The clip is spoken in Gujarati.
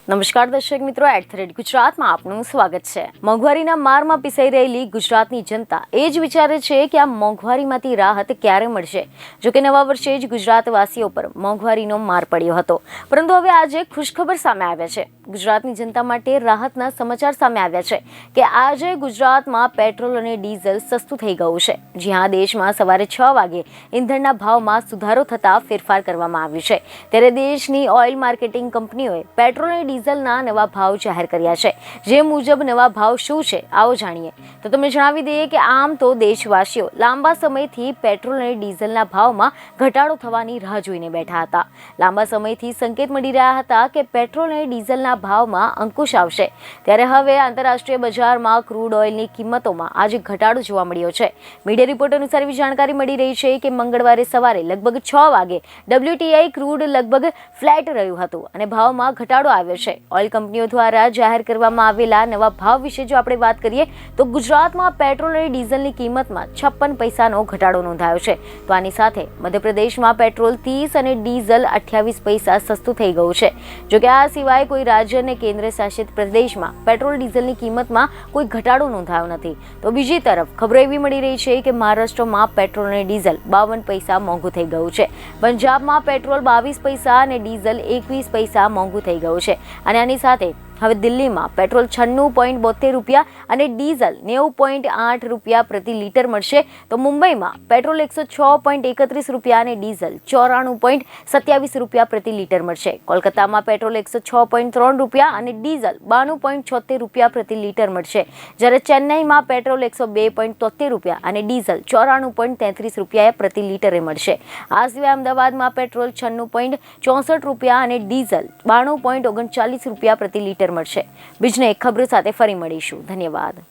નમસ્કાર દર્શક મિત્રો, @ગુજરાતમાં આપનું સ્વાગત છે। મોંઘવારીના મારમાં પીસાઈ રહેલી ગુજરાતની જનતા એ જ વિચારે છે કે આ મોંઘવારીમાંથી રાહત ક્યારે મળશે। જો કે નવા વર્ષે જ ગુજરાતવાસીઓ પર મોંઘવારીનો માર પડ્યો હતો, પરંતુ હવે આજે ખુશખબર સામે આવ્યા છે। ગુજરાતની જનતા માટે રાહતના સમાચાર સામે આવ્યા છે કે આજે ગુજરાતમાં પેટ્રોલ અને ડીઝલ સસ્તું થઈ ગયું છે। જ્યાં દેશમાં સવારે 6 વાગે ઈંધણના ભાવમાં સુધારો થતા ફેરફાર કરવામાં આવ્યું છે, ત્યારે દેશની ઓઇલ માર્કેટિંગ કંપનીઓએ પેટ્રોલ અને ડીઝલના નવા ભાવ જાહેર કર્યા છે। જે મુજબ નવા ભાવ શું છે, આવો જાણીએ। તો તમને જણાવી દઈએ કે આમ તો દેશવાસીઓ લાંબા સમયથી પેટ્રોલ અને ડીઝલના ભાવમાં ઘટાડો થવાની રાહ જોઈને બેઠા હતા। લાંબા સમયથી સંકેત મળી રહ્યા હતા કે પેટ્રોલ અને ડીઝલના ભાવમાં અંકુશ આવશે, ત્યારે હવે આંતરરાષ્ટ્રીય બજારમાં ક્રૂડ ઓઇલની કિંમતોમાં આજે ઘટાડો જોવા મળ્યો છે। મીડિયા રિપોર્ટ અનુસાર એવી જાણકારી મળી રહી છે કે મંગળવારે સવારે લગભગ 6 વાગે WTI ક્રૂડ લગભગ ફ્લેટ રહ્યું હતું અને ભાવમાં ઘટાડો આવ્યો છે। ઓઇલ કંપનીઓ દ્વારા જાહેર કરવામાં આવેલા નવા ભાવ વિશે જો આપણે વાત કરીએ તો ગુજરાતમાં પેટ્રોલ અને ડીઝલની કિંમતમાં 56 પૈસાનો ઘટાડો નોંધાયો છે। તો આની સાથે મધ્યપ્રદેશમાં પેટ્રોલ 30 અને ડીઝલ 28 પૈસા સસ્તું થઈ ગયું છે। જો કે આ સિવાય કોઈ રાજ્ય અને કેન્દ્ર શાસિત પ્રદેશમાં પેટ્રોલ ડીઝલની કિંમતમાં કોઈ ઘટાડો નોંધાયો નથી। તો બીજી તરફ ખબરો એવી મળી રહી છે કે મહારાષ્ટ્રમાં પેટ્રોલ અને ડીઝલ 52 પૈસા મોંઘું થઈ ગયું છે। પંજાબમાં પેટ્રોલ 22 પૈસા અને ડીઝલ 21 પૈસા મોંઘું થઈ ગયું છે અને આની સાથે હવે દિલ્હીમાં પેટ્રોલ 96.72 રૂપિયા અને ડીઝલ 90.8 રૂપિયા પ્રતિ લીટર મળશે। તો મુંબઈમાં પેટ્રોલ 106.31 રૂપિયા અને ડીઝલ 94.27 રૂપિયા પ્રતિ લીટર મળશે। કોલકાતામાં પેટ્રોલ 106.3 રૂપિયા અને ડીઝલ 92.76 રૂપિયા પ્રતિ લીટર મળશે, જ્યારે ચેન્નઈમાં પેટ્રોલ 102.73 રૂપિયા અને ડીઝલ 94.33 રૂપિયા પ્રતિ લીટરે મળશે। આ સિવાય અમદાવાદમાં પેટ્રોલ 96.64 રૂપિયા અને ડીઝલ 92.39 રૂપિયા પ્રતિ લીટર મળશે। બીજને એક ખબર સાથે ફરી મળીશું। ધન્યવાદ।